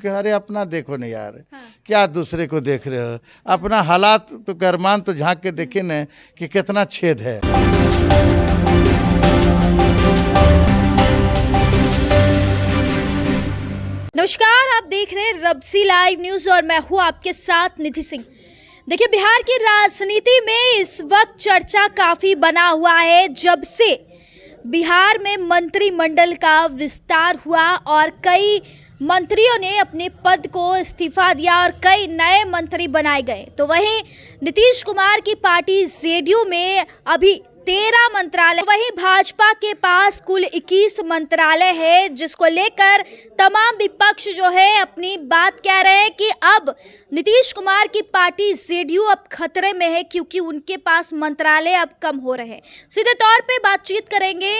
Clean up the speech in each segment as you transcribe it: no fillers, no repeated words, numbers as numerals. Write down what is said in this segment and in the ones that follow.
कि अरे अपना देखो ना यार, क्या दूसरे को देख रहे हो, अपना हालात तो करमान तो झांक के देखे न कि कितना छेद है। नमस्कार, आप देख रहे हैं रबसी लाइव न्यूज और मैं हूं आपके साथ निधि सिंह। देखिए, बिहार की राजनीति में इस वक्त चर्चा काफी बना हुआ है जब से बिहार में मंत्रिमंडल का विस्तार हुआ और कई मंत्रियों ने अपने पद को इस्तीफा दिया और कई नए मंत्री बनाए गए। तो वहीं नीतीश कुमार की पार्टी जेडीयू में अभी 13 मंत्रालय, वहीं भाजपा के पास कुल 21 मंत्रालय है, जिसको लेकर तमाम विपक्ष जो है अपनी बात कह रहे हैं कि अब नीतीश कुमार की पार्टी जेडीयू अब खतरे में है क्योंकि उनके पास मंत्रालय अब कम हो रहे हैं। सीधे तौर पे बातचीत करेंगे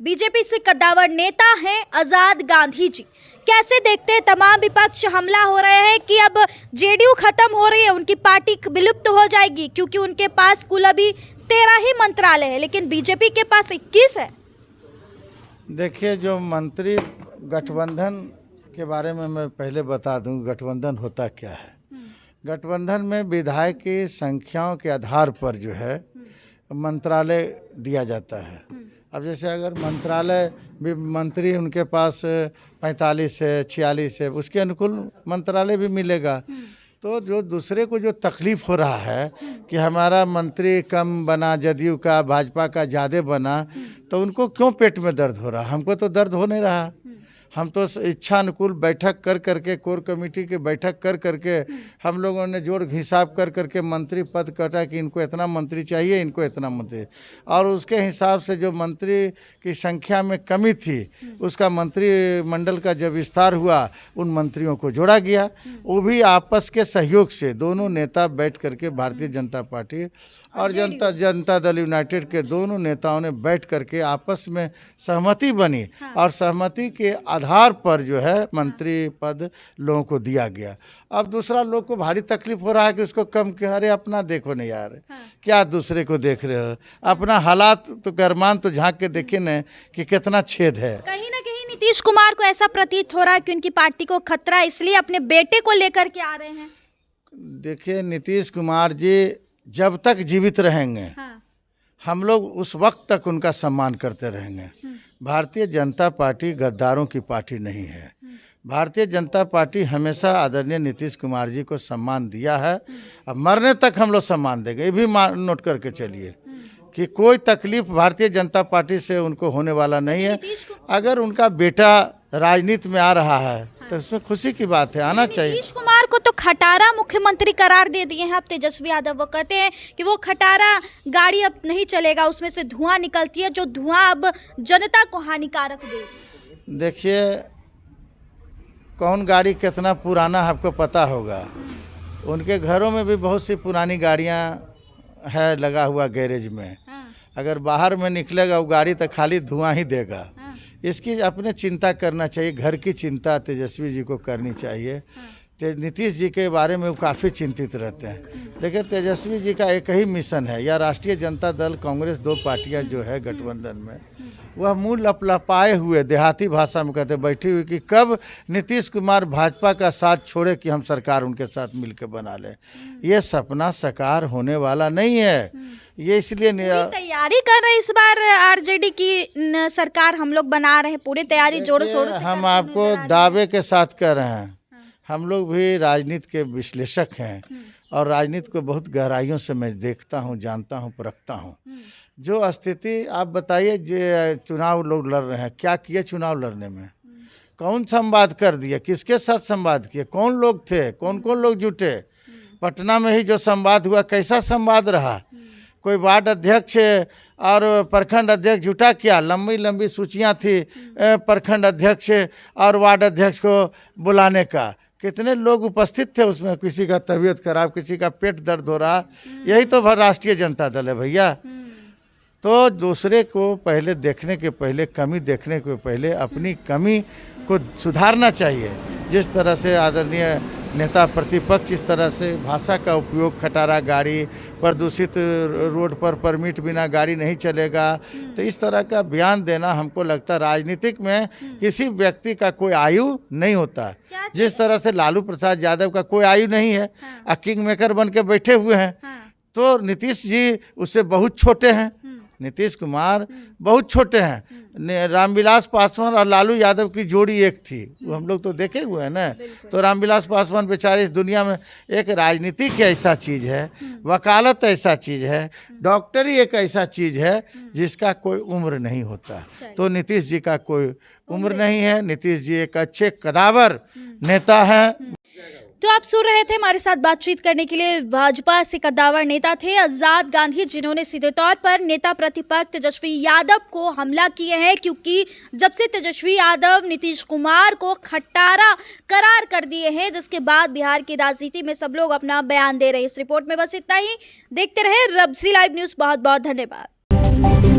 बीजेपी से कद्दावर नेता हैं आजाद गांधी जी। कैसे देखते हैं तमाम विपक्ष हमला हो रहे हैं कि अब जेडीयू खत्म हो रही है, उनकी पार्टी विलुप्त हो जाएगी क्योंकि उनके पास कुल अभी 13 ही मंत्रालय है, लेकिन बीजेपी के पास 21 है। देखिए, जो मंत्री गठबंधन के बारे में मैं पहले बता दूं, गठबंधन होता क्या है। गठबंधन में विधायक की संख्याओं के आधार पर जो है मंत्रालय दिया जाता है। अब जैसे अगर मंत्रालय भी मंत्री उनके पास 45 है, 46 है, उसके अनुकूल मंत्रालय भी मिलेगा। तो जो दूसरे को जो तकलीफ हो रहा है कि हमारा मंत्री कम बना, जदयू का भाजपा का ज़्यादा बना, तो उनको क्यों पेट में दर्द हो रहा? हमको तो दर्द हो नहीं रहा। हम तो इच्छा अनुकूल बैठक कर करके, कोर कमेटी की बैठक कर करके हम लोगों ने जोड़ हिसाब कर करके मंत्री पद कटा कि इनको इतना मंत्री चाहिए, इनको इतना मंत्री, और उसके हिसाब से जो मंत्री की संख्या में कमी थी उसका मंत्रिमंडल का जब विस्तार हुआ उन मंत्रियों को जोड़ा गया। वो भी आपस के सहयोग से दोनों नेता बैठ करके, भारतीय जनता पार्टी और जनता दल यूनाइटेड के दोनों नेताओं ने बैठ करके आपस में सहमति बनी और सहमति के आधार पर जो है मंत्री पद लोगों को दिया गया। अब दूसरा लोग को भारी तकलीफ हो रहा है कि उसको कम कि अरे अपना देखो ना यार, क्या दूसरे को देख रहे हो, अपना हालात तो करमान तो झांक के देखे न कि कितना छेद है। कहीं ना कहीं नीतीश कुमार को ऐसा प्रतीत हो रहा है कि उनकी पार्टी को खतरा, इसलिए अपने बेटे को लेकर के आ रहे हैं। देखिए, नीतीश कुमार जी जब तक जीवित रहेंगे हम लोग उस वक्त तक उनका सम्मान करते रहेंगे। भारतीय जनता पार्टी गद्दारों की पार्टी नहीं है। भारतीय जनता पार्टी हमेशा आदरणीय नीतीश कुमार जी को सम्मान दिया है, अब मरने तक हम लोग सम्मान देंगे। ये भी नोट करके चलिए कि कोई तकलीफ भारतीय जनता पार्टी से उनको होने वाला नहीं है। अगर उनका बेटा राजनीति में आ रहा है तो उसमें खुशी की बात है, आना चाहिए। नीतीश कुमार को तो खटारा मुख्यमंत्री करार दे दिए हैं अब तेजस्वी यादव। वो कहते हैं कि वो खटारा गाड़ी अब नहीं चलेगा, उसमें से धुआं निकलती है, जो धुआं अब जनता को हानिकारक देगी। देखिए, कौन गाड़ी कितना पुराना आपको पता होगा। उनके घरों में भी बहुत सी पुरानी गाड़ियां है लगा हुआ गैरेज में। अगर बाहर में निकलेगा वो गाड़ी तो खाली धुआं ही देगा। इसकी अपने चिंता करना चाहिए, घर की चिंता तेजस्वी जी को करनी चाहिए। नीतीश जी के बारे में वो काफ़ी चिंतित रहते हैं। देखिए, तेजस्वी जी का एक ही मिशन है, या राष्ट्रीय जनता दल कांग्रेस, दो पार्टियां जो है गठबंधन में, वह मुँह लपलपाए हुए देहाती भाषा में कहते बैठी हुई कि कब नीतीश कुमार भाजपा का साथ छोड़े कि हम सरकार उनके साथ मिलकर बना लें। ये सपना साकार होने वाला नहीं है। ये इसलिए तैयारी कर रहे इस बार आरजेडी की सरकार हम लोग बना रहे हैं, पूरी तैयारी जोरों शोरों से। हम आपको दावे के साथ कर रहे हैं, हम लोग भी राजनीति के विश्लेषक हैं और राजनीति को बहुत गहराइयों से मैं देखता हूं, जानता हूं, परखता हूं। जो स्थिति आप बताइए, जो चुनाव लोग लड़ रहे हैं, क्या किए चुनाव लड़ने में? कौन संवाद कर दिया, किसके साथ संवाद किए, कौन लोग थे, कौन कौन लोग जुटे? पटना में ही जो संवाद हुआ, कैसा संवाद रहा? कोई वार्ड अध्यक्ष और प्रखंड अध्यक्ष जुटा क्या? लंबी लंबी सूचियां थी प्रखंड अध्यक्ष और वार्ड अध्यक्ष को बुलाने का। कितने लोग उपस्थित थे उसमें? किसी का तबीयत खराब, किसी का पेट दर्द हो रहा। यही तो राष्ट्रीय जनता दल है भैया। तो दूसरे को पहले देखने के पहले, कमी देखने के पहले अपनी कमी को सुधारना चाहिए। जिस तरह से आदरणीय नेता प्रतिपक्ष इस तरह से भाषा का उपयोग, खटारा गाड़ी, प्रदूषित रोड पर परमिट बिना गाड़ी नहीं चलेगा, तो इस तरह का बयान देना हमको लगता है राजनीतिक में किसी व्यक्ति का कोई आयु नहीं होता है। जिस तरह से लालू प्रसाद यादव का कोई आयु नहीं है, किंग मेकर बन के बैठे हुए हैं, तो नीतीश जी उससे बहुत छोटे हैं, नीतीश कुमार बहुत छोटे हैं। रामविलास पासवान और लालू यादव की जोड़ी एक थी, वो हम लोग तो देखे हुए हैं ना। तो रामविलास पासवान बेचारे इस दुनिया में, एक राजनीति की ऐसा चीज़ है, वकालत ऐसा चीज़ है, डॉक्टरी एक ऐसा चीज़ है जिसका कोई उम्र नहीं होता। तो नीतीश जी का कोई उम्र नहीं है। नीतीश जी एक अच्छे कदावर नेता हैं। तो आप सुन रहे थे, हमारे साथ बातचीत करने के लिए भाजपा से कद्दावर नेता थे आजाद गांधी, जिन्होंने सीधे तौर पर नेता प्रतिपक्ष तेजस्वी यादव को हमला किए हैं, क्योंकि जब से तेजस्वी यादव नीतीश कुमार को खट्टारा करार कर दिए हैं, जिसके बाद बिहार की राजनीति में सब लोग अपना बयान दे रहे हैं। इस रिपोर्ट में बस इतना ही। देखते रहे रब्सी लाइव न्यूज़। बहुत बहुत धन्यवाद।